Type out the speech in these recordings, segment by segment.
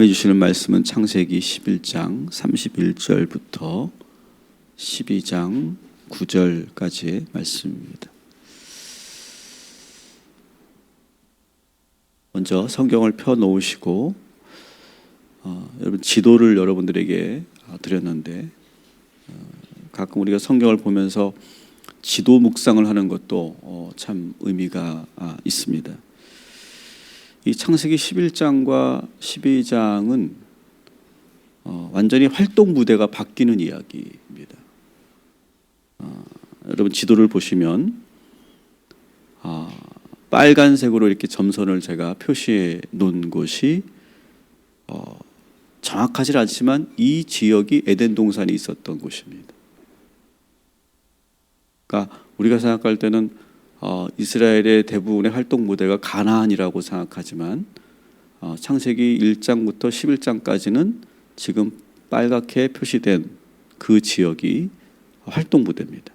해주시는 말씀은 창세기 11장 31절부터 12장 9절까지의 말씀입니다. 먼저 성경을 펴놓으시고 여러분 지도를 여러분들에게 드렸는데 가끔 우리가 성경을 보면서 지도 묵상을 하는 것도 참 의미가 있습니다. 이 창세기 11장과 12장은 완전히 활동 무대가 바뀌는 이야기입니다. 여러분 지도를 보시면 빨간색으로 이렇게 점선을 제가 표시해 놓은 곳이 정확하지 않지만 이 지역이 에덴 동산이 있었던 곳입니다. 그러니까 우리가 생각할 때는 이스라엘의 대부분의 활동 무대가 가나안이라고 생각하지만 창세기 1장부터 11장까지는 지금 빨갛게 표시된 그 지역이 활동 무대입니다.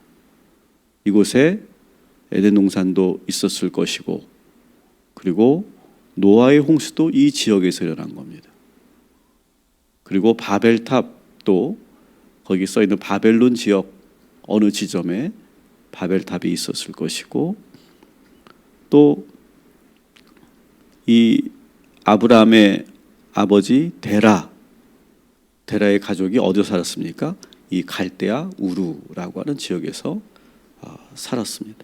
이곳에 에덴 동산도 있었을 것이고 그리고 노아의 홍수도 이 지역에서 일어난 겁니다. 그리고 바벨탑도 거기 써 있는 바벨론 지역 어느 지점에 바벨탑이 있었을 것이고 또 이 아브라함의 아버지 데라의 가족이 어디서 살았습니까? 이 갈대아 우르라고 하는 지역에서 살았습니다.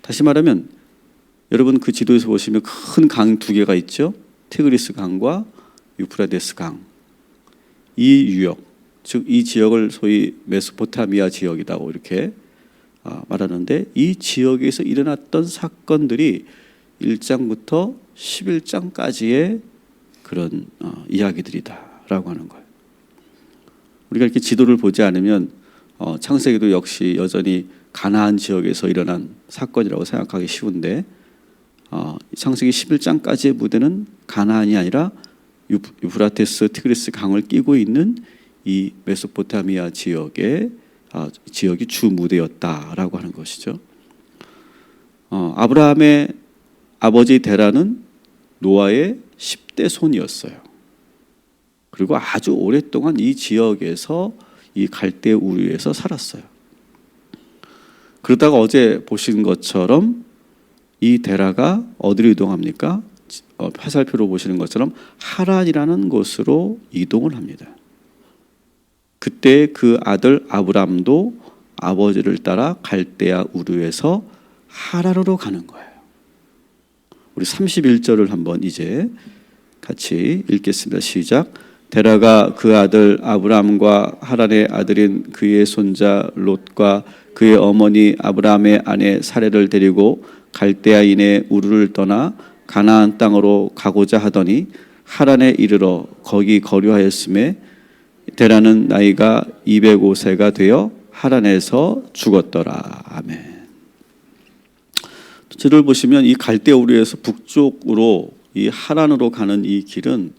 다시 말하면 여러분 그 지도에서 보시면 큰 강 두 개가 있죠. 티그리스 강과 유프라데스 강. 이 유역, 즉 이 지역을 소위 메소포타미아 지역이라고 이렇게 말하는데 이 지역에서 일어났던 사건들이 1장부터 11장까지의 그런 이야기들이다라고 하는 거예요. 우리가 이렇게 지도를 보지 않으면 창세기도 역시 여전히 가나안 지역에서 일어난 사건이라고 생각하기 쉬운데 창세기 11장까지의 무대는 가나안이 아니라 유프라테스 티그리스 강을 끼고 있는 이 메소포타미아 지역이 주 무대였다라고 하는 것이죠. 아브라함의 아버지 데라는 노아의 10대 손이었어요. 그리고 아주 오랫동안 이 지역에서 이 갈대 우르에서 살았어요. 그러다가 어제 보신 것처럼 이 데라가 어디로 이동합니까? 화살표로 보시는 것처럼 하란이라는 곳으로 이동을 합니다. 그때 그 아들 아브람도 아버지를 따라 갈대아 우르에서 하란으로 가는 거예요. 우리 31절을 한번 이제 같이 읽겠습니다. 시작. 데라가 그 아들 아브람과 하란의 아들인 그의 손자 롯과 그의 어머니 아브람의 아내 사레를 데리고 갈대아인의 우르를 떠나 가나안 땅으로 가고자 하더니 하란에 이르러 거기 거류하였음에 데라는 나이가 205세가 되어 하란에서 죽었더라. 아멘. 지도를 보시면 이 갈대 우르에서 북쪽으로 이 하란으로 가는 이 길은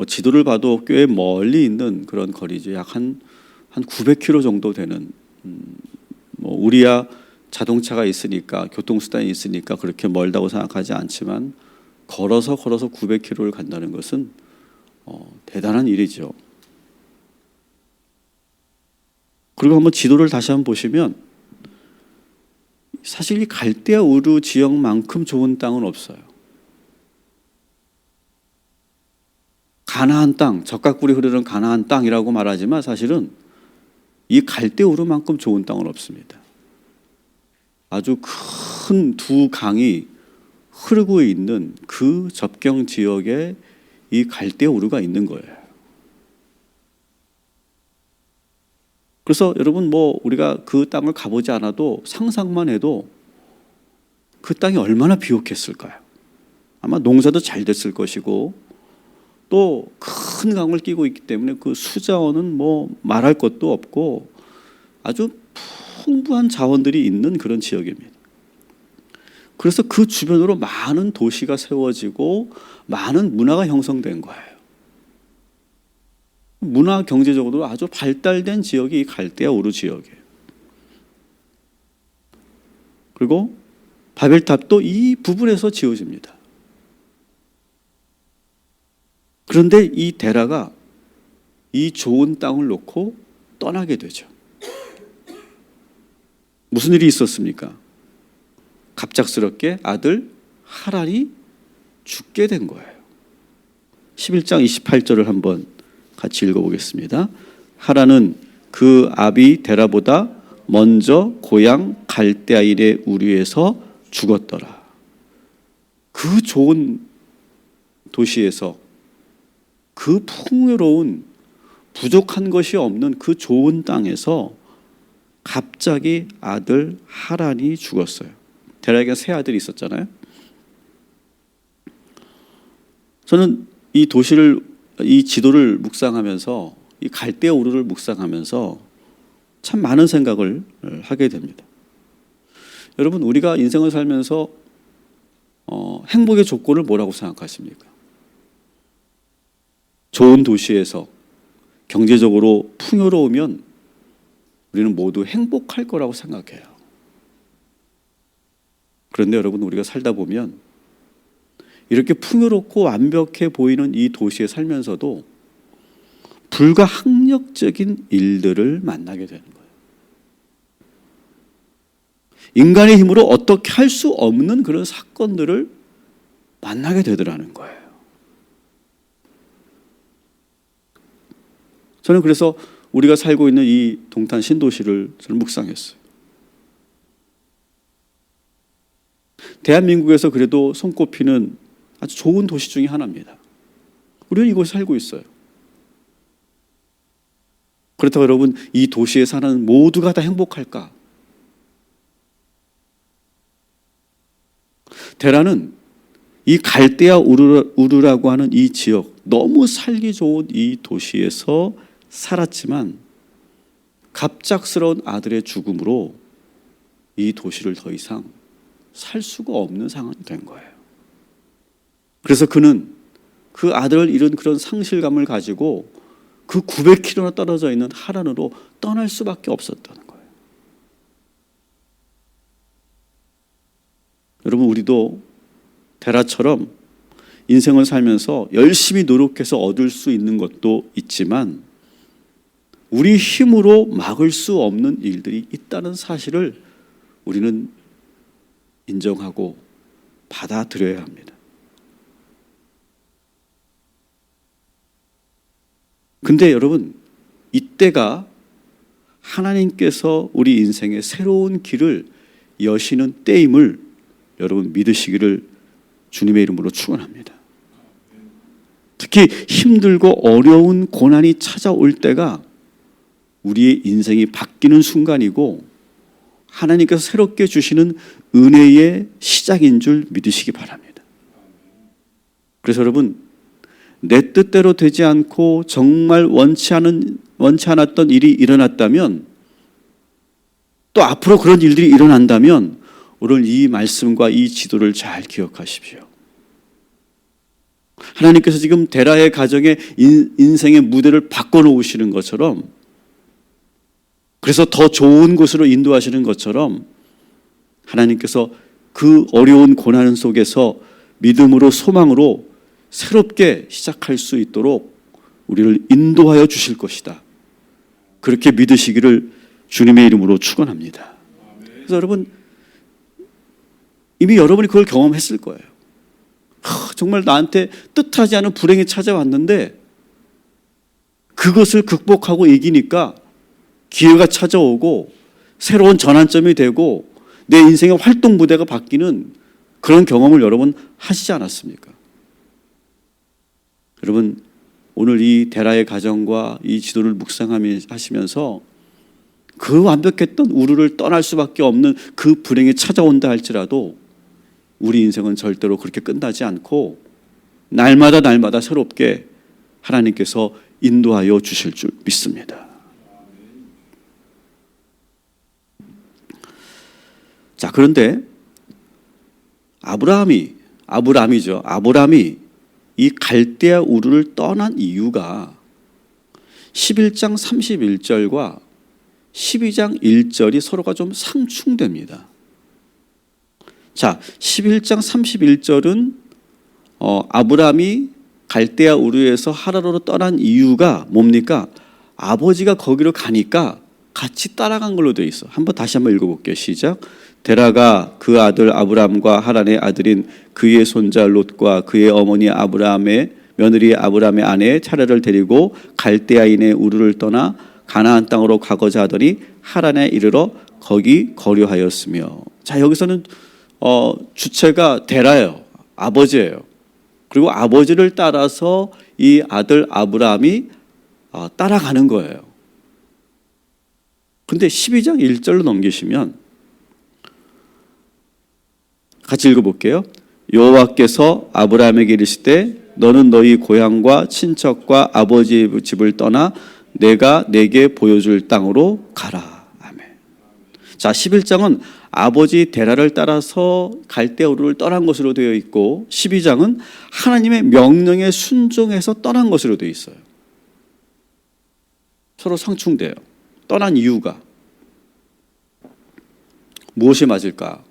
지도를 봐도 꽤 멀리 있는 그런 거리죠. 약 한 900km 정도 되는 우리야 자동차가 있으니까 교통수단이 있으니까 그렇게 멀다고 생각하지 않지만 걸어서 900km를 간다는 것은 대단한 일이죠. 그리고 한번 지도를 다시 한번 보시면 사실 이 갈대아 우르 지역만큼 좋은 땅은 없어요. 가나안 땅, 적각불이 흐르는 가나안 땅이라고 말하지만 사실은 이 갈대 우르만큼 좋은 땅은 없습니다. 아주 큰 두 강이 흐르고 있는 그 접경 지역에 이 갈대 우르가 있는 거예요. 그래서 여러분 우리가 그 땅을 가보지 않아도 상상만 해도 그 땅이 얼마나 비옥했을까요? 아마 농사도 잘 됐을 것이고 또 큰 강을 끼고 있기 때문에 그 수자원은 말할 것도 없고 아주 풍부한 자원들이 있는 그런 지역입니다. 그래서 그 주변으로 많은 도시가 세워지고 많은 문화가 형성된 거예요. 문화 경제적으로 아주 발달된 지역이 이 갈대아 우르 지역이에요. 그리고 바벨탑도 이 부분에서 지어집니다. 그런데 이 데라가 이 좋은 땅을 놓고 떠나게 되죠. 무슨 일이 있었습니까? 갑작스럽게 아들 하란이 죽게 된 거예요. 11장 28절을 한번 같이 읽어보겠습니다. 하란은 그 아비 데라보다 먼저 고향 갈대아일의 우르에서 죽었더라. 그 좋은 도시에서, 그 풍요로운 부족한 것이 없는 그 좋은 땅에서 갑자기 아들 하란이 죽었어요. 데라에게 세 아들이 있었잖아요. 저는 이 도시를, 이 지도를 묵상하면서, 이 갈대아 우르를 묵상하면서 참 많은 생각을 하게 됩니다. 여러분, 우리가 인생을 살면서 행복의 조건을 뭐라고 생각하십니까? 좋은 도시에서 경제적으로 풍요로우면 우리는 모두 행복할 거라고 생각해요. 그런데 여러분, 우리가 살다 보면 이렇게 풍요롭고 완벽해 보이는 이 도시에 살면서도 불가항력적인 일들을 만나게 되는 거예요. 인간의 힘으로 어떻게 할 수 없는 그런 사건들을 만나게 되더라는 거예요. 저는 그래서 우리가 살고 있는 이 동탄 신도시를 저는 묵상했어요. 대한민국에서 그래도 손꼽히는 아주 좋은 도시 중에 하나입니다. 우리는 이곳에 살고 있어요. 그렇다고 여러분, 이 도시에 사는 모두가 다 행복할까? 데라는 이 갈대아 우르라고 하는 이 지역, 너무 살기 좋은 이 도시에서 살았지만 갑작스러운 아들의 죽음으로 이 도시를 더 이상 살 수가 없는 상황이 된 거예요. 그래서 그는 그 아들을 잃은 그런 상실감을 가지고 그 900km나 떨어져 있는 하란으로 떠날 수밖에 없었다는 거예요. 여러분, 우리도 데라처럼 인생을 살면서 열심히 노력해서 얻을 수 있는 것도 있지만 우리 힘으로 막을 수 없는 일들이 있다는 사실을 우리는 인정하고 받아들여야 합니다. 근데 여러분, 이때가 하나님께서 우리 인생에 새로운 길을 여시는 때임을 여러분 믿으시기를 주님의 이름으로 축원합니다. 특히 힘들고 어려운 고난이 찾아올 때가 우리의 인생이 바뀌는 순간이고 하나님께서 새롭게 주시는 은혜의 시작인 줄 믿으시기 바랍니다. 그래서 여러분, 내 뜻대로 되지 않고 정말 원치 않았던 일이 일어났다면, 또 앞으로 그런 일들이 일어난다면 오늘 이 말씀과 이 지도를 잘 기억하십시오. 하나님께서 지금 데라의 가정의 인생의 무대를 바꿔놓으시는 것처럼, 그래서 더 좋은 곳으로 인도하시는 것처럼 하나님께서 그 어려운 고난 속에서 믿음으로 소망으로 새롭게 시작할 수 있도록 우리를 인도하여 주실 것이다. 그렇게 믿으시기를 주님의 이름으로 축원합니다. 그래서 여러분, 이미 여러분이 그걸 경험했을 거예요. 정말 나한테 뜻하지 않은 불행이 찾아왔는데 그것을 극복하고 이기니까 기회가 찾아오고 새로운 전환점이 되고 내 인생의 활동 무대가 바뀌는 그런 경험을 여러분 하시지 않았습니까? 여러분, 오늘 이 데라의 가정과 이 지도를 묵상하시면서 그 완벽했던 우르를 떠날 수밖에 없는 그 불행이 찾아온다 할지라도 우리 인생은 절대로 그렇게 끝나지 않고 날마다 새롭게 하나님께서 인도하여 주실 줄 믿습니다. 자, 그런데 아브라함이 이 갈대아 우르를 떠난 이유가 11장 31절과 12장 1절이 서로가 좀 상충됩니다. 자, 11장 31절은 아브라함이 갈대아 우르에서 하라로로 떠난 이유가 뭡니까? 아버지가 거기로 가니까 같이 따라간 걸로 되어 있어. 다시 한번 읽어볼게요. 시작. 데라가 그 아들 아브람과 하란의 아들인 그의 손자 롯과 그의 어머니 아브람의 며느리 아브람의 아내 차라를 데리고 갈대아인의 우르를 떠나 가나안 땅으로 가고자 하더니 하란에 이르러 거기 거류하였으며. 자, 여기서는 주체가 데라예요. 아버지예요. 그리고 아버지를 따라서 이 아들 아브람이 따라가는 거예요. 근데 12장 1절로 넘기시면 같이 읽어볼게요. 여호와께서 아브라함에게 이르시되 너는 너희 고향과 친척과 아버지의 집을 떠나 내가 내게 보여줄 땅으로 가라. 아멘. 자, 11장은 아버지 데라를 따라서 갈대아우르를 떠난 것으로 되어 있고 12장은 하나님의 명령에 순종해서 떠난 것으로 되어 있어요. 서로 상충돼요. 떠난 이유가 무엇이 맞을까?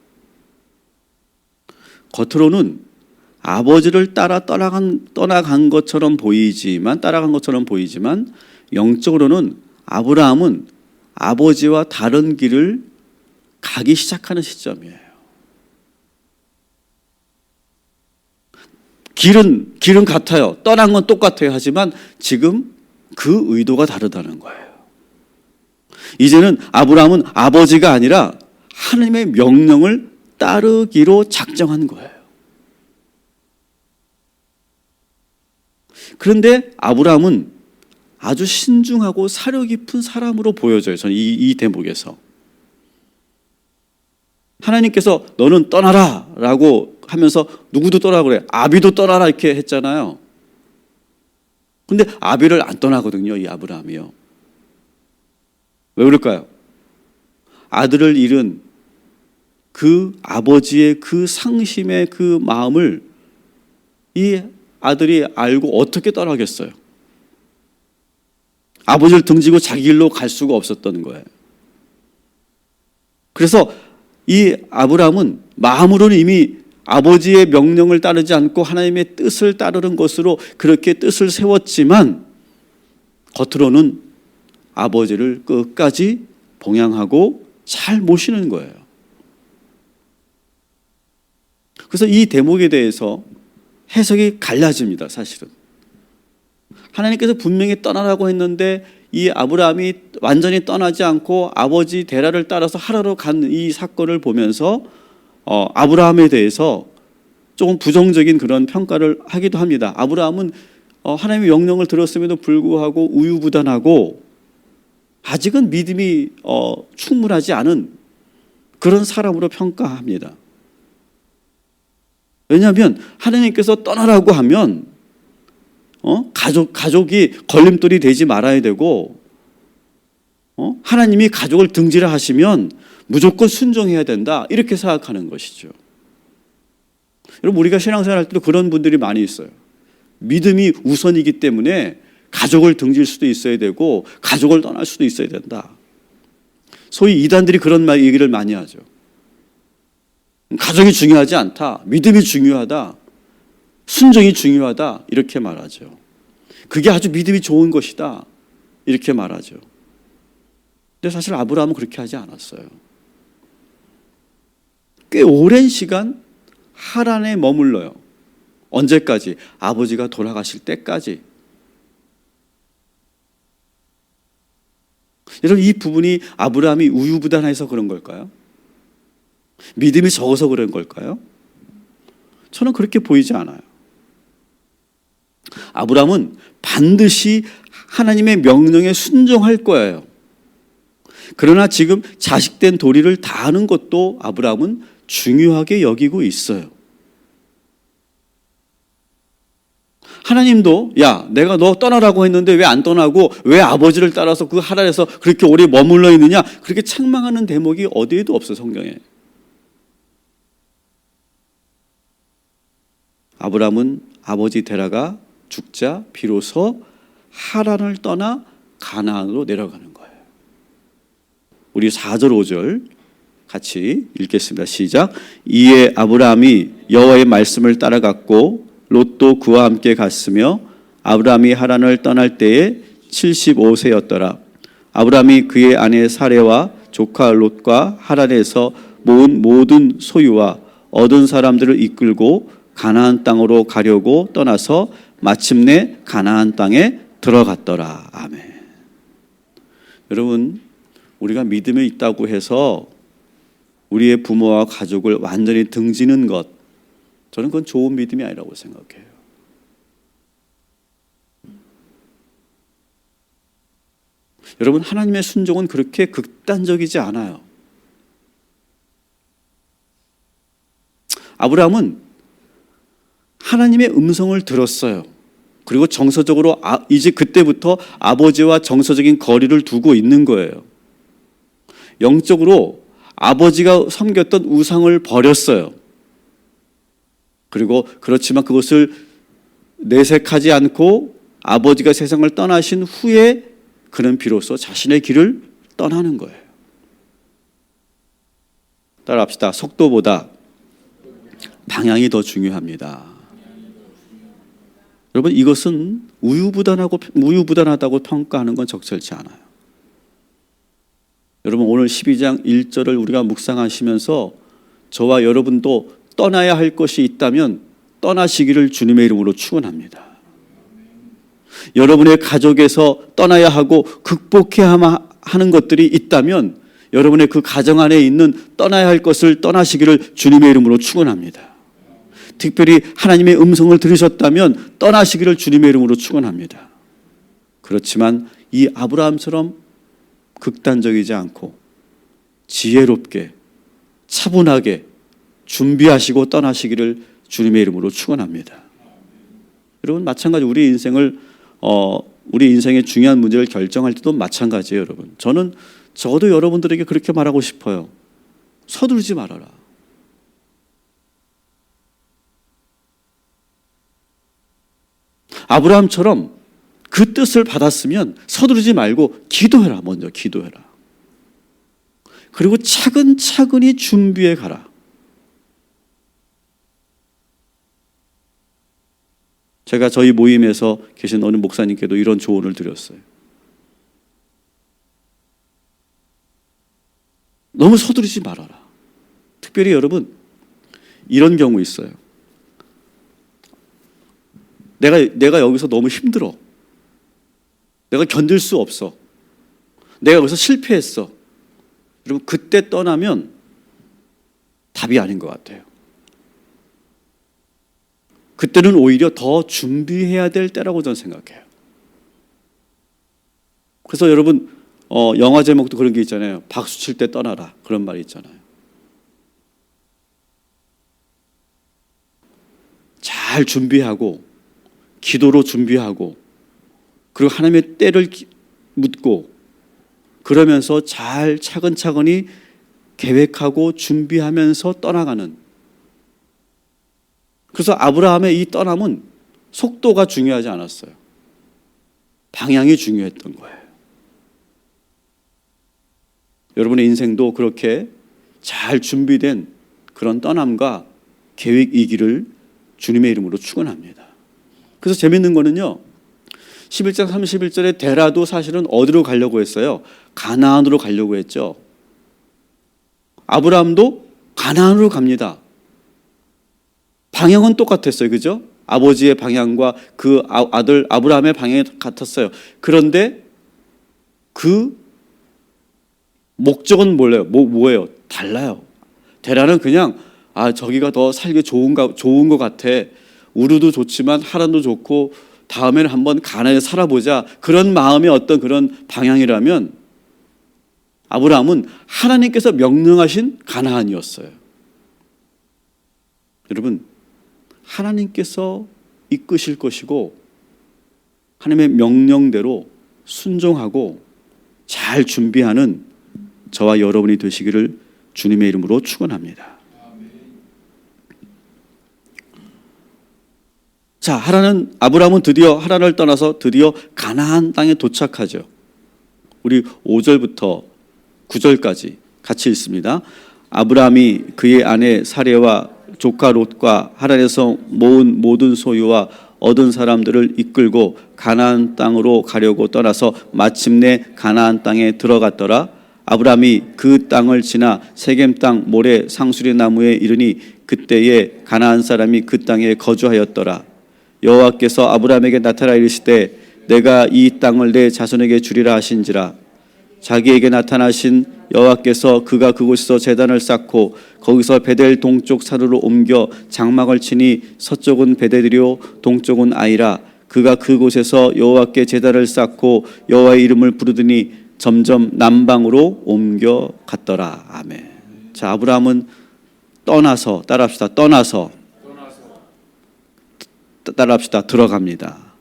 겉으로는 아버지를 따라 떠나간 것처럼 보이지만 영적으로는 아브라함은 아버지와 다른 길을 가기 시작하는 시점이에요. 길은 같아요. 떠난 건 똑같아요. 하지만 지금 그 의도가 다르다는 거예요. 이제는 아브라함은 아버지가 아니라 하나님의 명령을 따르기로 작정한 거예요. 그런데 아브라함은 아주 신중하고 사려 깊은 사람으로 보여져요. 저는 이 대목에서. 하나님께서 너는 떠나라 라고 하면서 누구도 떠나라 그래. 아비도 떠나라 이렇게 했잖아요. 근데 아비를 안 떠나거든요. 이 아브라함이요. 왜 그럴까요? 아들을 잃은 그 아버지의 그 상심의 그 마음을 이 아들이 알고 어떻게 떠나겠어요? 아버지를 등지고 자기 길로 갈 수가 없었던 거예요. 그래서 이 아브라함은 마음으로는 이미 아버지의 명령을 따르지 않고 하나님의 뜻을 따르는 것으로 그렇게 뜻을 세웠지만 겉으로는 아버지를 끝까지 봉양하고 잘 모시는 거예요. 그래서 이 대목에 대해서 해석이 갈라집니다. 사실은 하나님께서 분명히 떠나라고 했는데 이 아브라함이 완전히 떠나지 않고 아버지 데라를 따라서 하라로 간 이 사건을 보면서 아브라함에 대해서 조금 부정적인 그런 평가를 하기도 합니다. 아브라함은 하나님의 명령을 들었음에도 불구하고 우유부단하고 아직은 믿음이 충분하지 않은 그런 사람으로 평가합니다. 왜냐하면 하나님께서 떠나라고 하면 가족이 걸림돌이 되지 말아야 되고 하나님이 가족을 등지라 하시면 무조건 순종해야 된다 이렇게 생각하는 것이죠. 여러분 우리가 신앙생활 할 때도 그런 분들이 많이 있어요. 믿음이 우선이기 때문에 가족을 등질 수도 있어야 되고 가족을 떠날 수도 있어야 된다. 소위 이단들이 그런 얘기를 많이 하죠. 가족이 중요하지 않다. 믿음이 중요하다. 순종이 중요하다. 이렇게 말하죠. 그게 아주 믿음이 좋은 것이다. 이렇게 말하죠. 근데 사실 아브라함은 그렇게 하지 않았어요. 꽤 오랜 시간 하란에 머물러요. 언제까지? 아버지가 돌아가실 때까지. 여러분 이 부분이 아브라함이 우유부단해서 그런 걸까요? 믿음이 적어서 그런 걸까요? 저는 그렇게 보이지 않아요. 아브라함은 반드시 하나님의 명령에 순종할 거예요. 그러나 지금 자식된 도리를 다하는 것도 아브라함은 중요하게 여기고 있어요. 하나님도 야 내가 너 떠나라고 했는데 왜 안 떠나고 왜 아버지를 따라서 그 하란에서 그렇게 오래 머물러 있느냐 그렇게 책망하는 대목이 어디에도 없어요. 성경에. 아브라함은 아버지 데라가 죽자 비로소 하란을 떠나 가나안으로 내려가는 거예요. 우리 4절 5절 같이 읽겠습니다. 시작. 이에 아브라함이 여호와의 말씀을 따라갔고 롯도 그와 함께 갔으며 아브라함이 하란을 떠날 때에 75세였더라. 아브라함이 그의 아내 사레와 조카 롯과 하란에서 모은 모든 소유와 얻은 사람들을 이끌고 가나안 땅으로 가려고 떠나서 마침내 가나안 땅에 들어갔더라. 아멘. 여러분, 우리가 믿음이 있다고 해서 우리의 부모와 가족을 완전히 등지는 것, 저는 그건 좋은 믿음이 아니라고 생각해요. 여러분, 하나님의 순종은 그렇게 극단적이지 않아요. 아브라함은 하나님의 음성을 들었어요. 그리고 정서적으로 이제 그때부터 아버지와 정서적인 거리를 두고 있는 거예요. 영적으로 아버지가 섬겼던 우상을 버렸어요. 그리고 그렇지만 그것을 내색하지 않고 아버지가 세상을 떠나신 후에 그는 비로소 자신의 길을 떠나는 거예요. 따라합시다. 속도보다 방향이 더 중요합니다. 여러분, 이것은 우유부단하다고 평가하는 건 적절치 않아요. 여러분, 오늘 12장 1절을 우리가 묵상하시면서 저와 여러분도 떠나야 할 것이 있다면 떠나시기를 주님의 이름으로 축원합니다. 여러분의 가족에서 떠나야 하고 극복해야 하는 것들이 있다면 여러분의 그 가정 안에 있는 떠나야 할 것을 떠나시기를 주님의 이름으로 축원합니다. 특별히 하나님의 음성을 들으셨다면 떠나시기를 주님의 이름으로 축원합니다. 그렇지만 이 아브라함처럼 극단적이지 않고 지혜롭게 차분하게 준비하시고 떠나시기를 주님의 이름으로 축원합니다. 여러분, 마찬가지 우리 인생의 중요한 문제를 결정할 때도 마찬가지예요. 여러분, 저도 여러분들에게 그렇게 말하고 싶어요. 서두르지 말아라. 아브라함처럼 그 뜻을 받았으면 서두르지 말고 기도해라. 먼저 기도해라. 그리고 차근차근히 준비해 가라. 제가 저희 모임에서 계신 어느 목사님께도 이런 조언을 드렸어요. 너무 서두르지 말아라. 특별히 여러분, 이런 경우 있어요. 내가 여기서 너무 힘들어. 내가 견딜 수 없어. 내가 여기서 실패했어. 여러분, 그때 떠나면 답이 아닌 것 같아요. 그때는 오히려 더 준비해야 될 때라고 저는 생각해요. 그래서 여러분, 영화 제목도 그런 게 있잖아요. 박수 칠 때 떠나라. 그런 말이 있잖아요. 잘 준비하고 기도로 준비하고 그리고 하나님의 때를 묻고 그러면서 잘 차근차근히 계획하고 준비하면서 떠나가는. 그래서 아브라함의 이 떠남은 속도가 중요하지 않았어요. 방향이 중요했던 거예요. 여러분의 인생도 그렇게 잘 준비된 그런 떠남과 계획이기를 주님의 이름으로 축원합니다. 그래서 재밌는 거는요, 11장 31절에 데라도 사실은 어디로 가려고 했어요? 가나안으로 가려고 했죠. 아브라함도 가나안으로 갑니다. 방향은 똑같았어요. 그죠? 아버지의 방향과 그 아들 아브라함의 방향이 같았어요. 그런데 그 목적은 뭐예요? 달라요. 데라는 그냥 저기가 더 살기 좋은 것 같아. 우르도 좋지만 하란도 좋고 다음에는 한번 가나안에 살아보자. 그런 마음의 어떤 그런 방향이라면 아브라함은 하나님께서 명령하신 가나안이었어요. 여러분, 하나님께서 이끄실 것이고 하나님의 명령대로 순종하고 잘 준비하는 저와 여러분이 되시기를 주님의 이름으로 축원합니다. 자, 아브라함은 드디어 하란을 떠나서 드디어 가나안 땅에 도착하죠. 우리 5절부터 9절까지 같이 읽습니다. 아브라함이 그의 아내 사레와 조카 롯과 하란에서 모은 모든 소유와 얻은 사람들을 이끌고 가나안 땅으로 가려고 떠나서 마침내 가나안 땅에 들어갔더라. 아브라함이 그 땅을 지나 세겜 땅 모래 상수리 나무에 이르니 그때에 가나안 사람이 그 땅에 거주하였더라. 여호와께서 아브라함에게 나타나 이르시되 내가 이 땅을 내 자손에게 주리라 하신지라. 자기에게 나타나신 여호와께서 그가 그곳에서 제단을 쌓고 거기서 베델 동쪽 산으로 옮겨 장막을 치니 서쪽은 베델이요 동쪽은 아이라. 그가 그곳에서 여호와께 제단을 쌓고 여호와의 이름을 부르더니 점점 남방으로 옮겨 갔더라. 아멘. 자, 아브라함은 떠나서 따라합시다. 들어갑니다.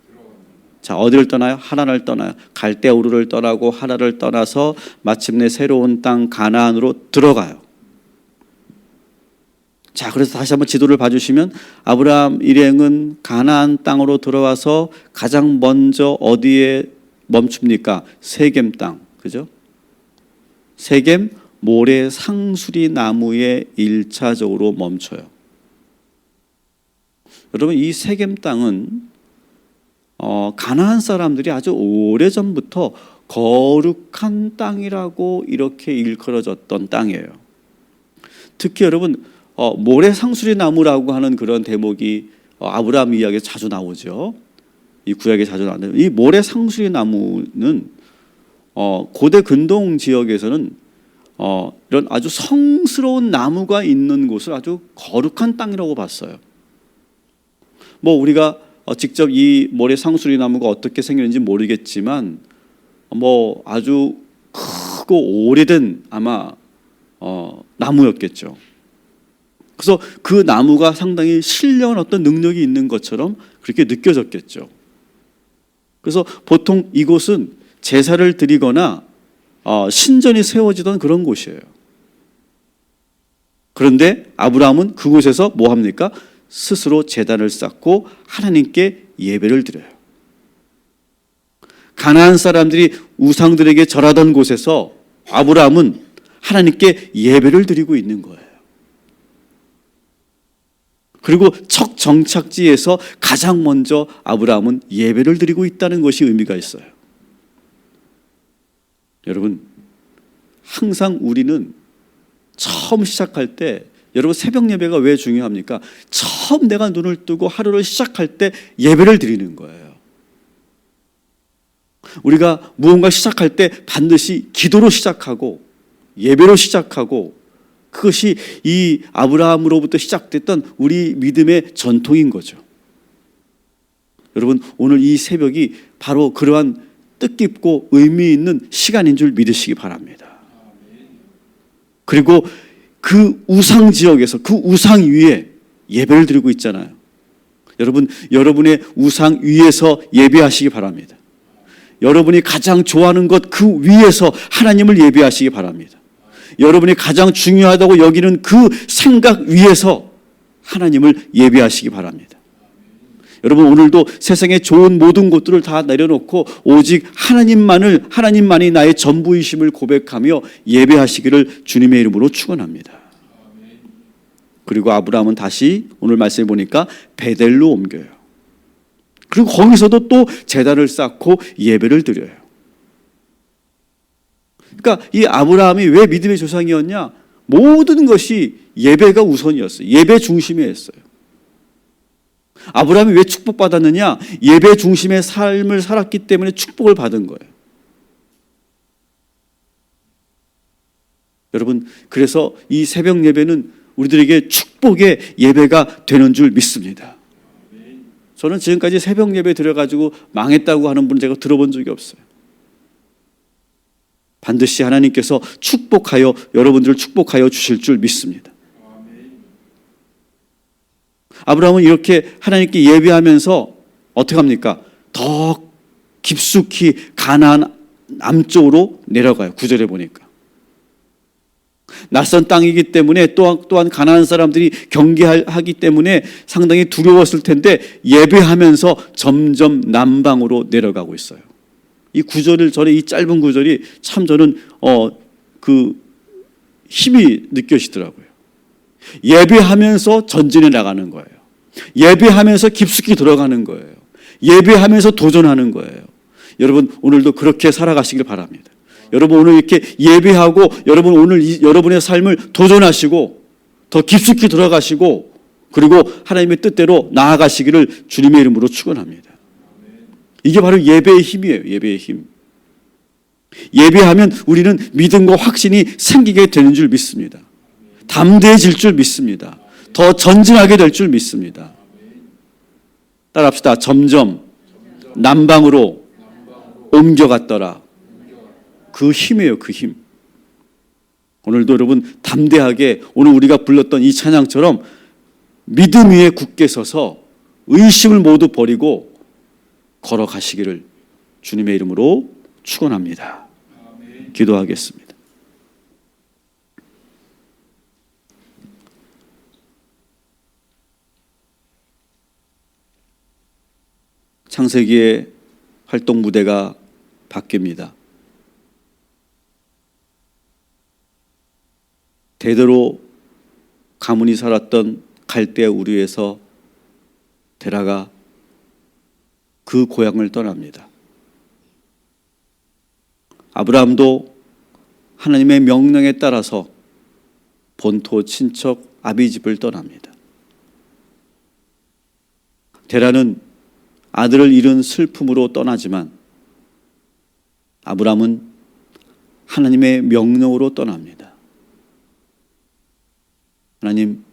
자, 어디를 떠나요? 하란을 떠나요. 갈대우르를 떠나고 하란을 떠나서 마침내 새로운 땅 가나안으로 들어가요. 자, 그래서 다시 한번 지도를 봐주시면 아브라함 일행은 가나안 땅으로 들어와서 가장 먼저 어디에 멈춥니까? 세겜 땅, 그죠? 세겜 모래 상수리 나무에 1차적으로 멈춰요. 여러분, 이 세겜 땅은 가나안 사람들이 아주 오래전부터 거룩한 땅이라고 이렇게 일컬어졌던 땅이에요. 특히 여러분, 모래 상수리 나무라고 하는 그런 대목이 아브라함 이야기에 자주 나오죠. 이 구약에 자주 나오는데, 이 모래 상수리 나무는 고대 근동 지역에서는 이런 아주 성스러운 나무가 있는 곳을 아주 거룩한 땅이라고 봤어요. 뭐 우리가 직접 이 모래 상수리 나무가 어떻게 생겼는지 모르겠지만 뭐 아주 크고 오래된 아마 나무였겠죠. 그래서 그 나무가 상당히 신령한 어떤 능력이 있는 것처럼 그렇게 느껴졌겠죠. 그래서 보통 이곳은 제사를 드리거나 신전이 세워지던 그런 곳이에요. 그런데 아브라함은 그곳에서 뭐 합니까? 스스로 제단을 쌓고 하나님께 예배를 드려요. 가나안 사람들이 우상들에게 절하던 곳에서 아브라함은 하나님께 예배를 드리고 있는 거예요. 그리고 첫 정착지에서 가장 먼저 아브라함은 예배를 드리고 있다는 것이 의미가 있어요. 여러분, 항상 우리는 처음 시작할 때, 여러분 새벽 예배가 왜 중요합니까? 처음 내가 눈을 뜨고 하루를 시작할 때 예배를 드리는 거예요. 우리가 무언가 시작할 때 반드시 기도로 시작하고 예배로 시작하고, 그것이 이 아브라함으로부터 시작됐던 우리 믿음의 전통인 거죠. 여러분, 오늘 이 새벽이 바로 그러한 뜻깊고 의미 있는 시간인 줄 믿으시기 바랍니다. 그리고 그 우상 지역에서 그 우상 위에 예배를 드리고 있잖아요. 여러분, 여러분의 우상 위에서 예배하시기 바랍니다. 여러분이 가장 좋아하는 것 그 위에서 하나님을 예배하시기 바랍니다. 여러분이 가장 중요하다고 여기는 그 생각 위에서 하나님을 예배하시기 바랍니다. 여러분, 오늘도 세상의 좋은 모든 것들을 다 내려놓고 오직 하나님만이 나의 전부이심을 고백하며 예배하시기를 주님의 이름으로 축원합니다. 그리고 아브라함은 다시 오늘 말씀해 보니까 베델로 옮겨요. 그리고 거기서도 또 제단을 쌓고 예배를 드려요. 그러니까 이 아브라함이 왜 믿음의 조상이었냐? 모든 것이 예배가 우선이었어요. 예배 중심이었어요. 아브라함이 왜 축복받았느냐? 예배 중심의 삶을 살았기 때문에 축복을 받은 거예요. 여러분, 그래서 이 새벽 예배는 우리들에게 축복의 예배가 되는 줄 믿습니다. 저는 지금까지 새벽 예배 드려가지고 망했다고 하는 분 제가 들어본 적이 없어요. 반드시 하나님께서 여러분들을 축복하여 주실 줄 믿습니다. 아브라함은 이렇게 하나님께 예배하면서 어떻게 합니까? 더 깊숙이 가나안 남쪽으로 내려가요. 9절에 보니까. 낯선 땅이기 때문에 또한 가나안 사람들이 경계하기 때문에 상당히 두려웠을 텐데 예배하면서 점점 남방으로 내려가고 있어요. 이 구절을 전에 이 짧은 구절이 참 저는 그 힘이 느껴지더라고요. 예배하면서 전진해 나가는 거예요. 예배하면서 깊숙이 들어가는 거예요. 예배하면서 도전하는 거예요. 여러분 오늘도 그렇게 살아가시길 바랍니다. 여러분 오늘 이렇게 예배하고 여러분 오늘 여러분의 삶을 도전하시고 더 깊숙이 들어가시고 그리고 하나님의 뜻대로 나아가시기를 주님의 이름으로 축원합니다. 이게 바로 예배의 힘이에요. 예배의 힘. 예배하면 우리는 믿음과 확신이 생기게 되는 줄 믿습니다. 담대해질 줄 믿습니다. 더 전진하게 될 줄 믿습니다. 따라합시다. 점점 남방으로 옮겨갔더라. 그 힘이에요. 그 힘. 오늘도 여러분 담대하게 오늘 우리가 불렀던 이 찬양처럼 믿음 위에 굳게 서서 의심을 모두 버리고 걸어가시기를 주님의 이름으로 축원합니다. 기도하겠습니다. 창세기의 활동 무대가 바뀝니다. 대대로 가문이 살았던 갈대 우르에서 데라가 그 고향을 떠납니다. 아브라함도 하나님의 명령에 따라서 본토 친척 아비집을 떠납니다. 데라는 아들을 잃은 슬픔으로 떠나지만 아브라함은 하나님의 명령으로 떠납니다. 하나님,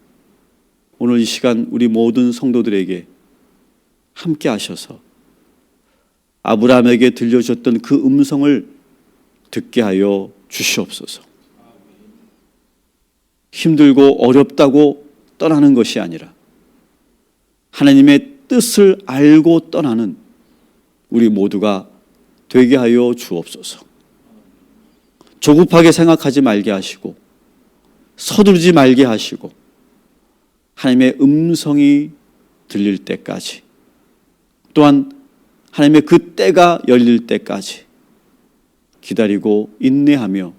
오늘 이 시간 우리 모든 성도들에게 함께 하셔서 아브라함에게 들려주셨던 그 음성을 듣게 하여 주시옵소서. 힘들고 어렵다고 떠나는 것이 아니라 하나님의 뜻을 알고 떠나는 우리 모두가 되게 하여 주옵소서. 조급하게 생각하지 말게 하시고 서두르지 말게 하시고 하나님의 음성이 들릴 때까지 또한 하나님의 그 때가 열릴 때까지 기다리고 인내하며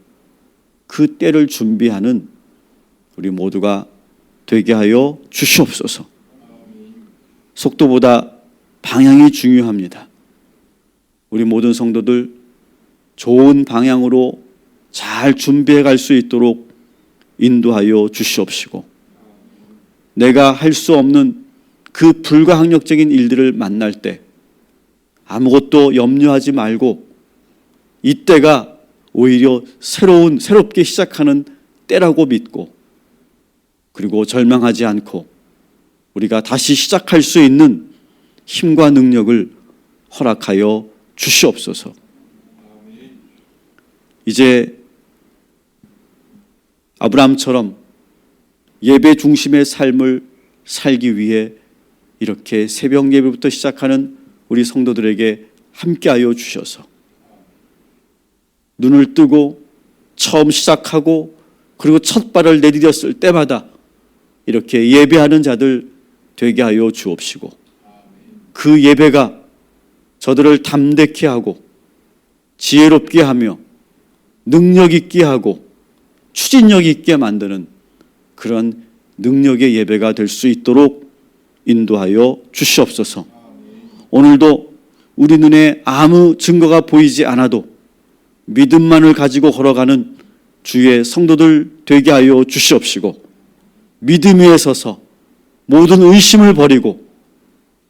그 때를 준비하는 우리 모두가 되게 하여 주시옵소서. 속도보다 방향이 중요합니다. 우리 모든 성도들 좋은 방향으로 잘 준비해 갈 수 있도록 인도하여 주시옵시고 내가 할 수 없는 그 불가항력적인 일들을 만날 때 아무것도 염려하지 말고 이때가 오히려 새롭게 시작하는 때라고 믿고 그리고 절망하지 않고 우리가 다시 시작할 수 있는 힘과 능력을 허락하여 주시옵소서. 이제 아브라함처럼 예배 중심의 삶을 살기 위해 이렇게 새벽 예배부터 시작하는 우리 성도들에게 함께하여 주셔서 눈을 뜨고 처음 시작하고 그리고 첫 발을 내디뎠을 때마다 이렇게 예배하는 자들 되게 하여 주옵시고 그 예배가 저들을 담대케 하고 지혜롭게 하며 능력 있게 하고 추진력 있게 만드는 그런 능력의 예배가 될 수 있도록 인도하여 주시옵소서. 오늘도 우리 눈에 아무 증거가 보이지 않아도 믿음만을 가지고 걸어가는 주의 성도들 되게 하여 주시옵시고 믿음 위에 서서 모든 의심을 버리고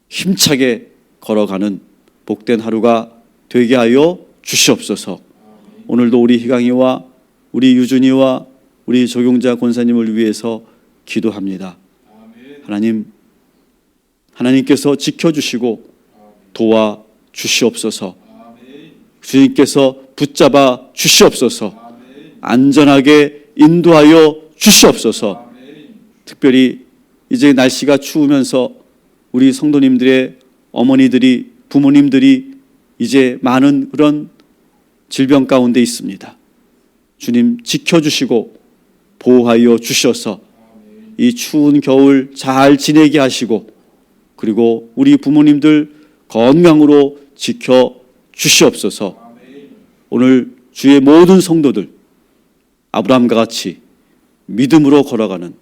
힘차게 걸어가는 복된 하루가 되게 하여 주시옵소서. 오늘도 우리 희강이와 우리 유준이와 우리 조경자 권사님을 위해서 기도합니다. 하나님께서 지켜주시고 도와 주시옵소서. 주님께서 붙잡아 주시옵소서. 안전하게 인도하여 주시옵소서. 특별히 이제 날씨가 추우면서 우리 성도님들의 어머니들이 부모님들이 이제 많은 그런 질병 가운데 있습니다. 주님 지켜주시고 보호하여 주셔서 이 추운 겨울 잘 지내게 하시고 그리고 우리 부모님들 건강으로 지켜 주시옵소서. 오늘 주의 모든 성도들 아브라함과 같이 믿음으로 걸어가는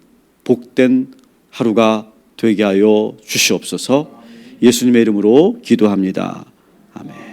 복된 하루가 되게 하여 주시옵소서. 예수님의 이름으로 기도합니다. 아멘.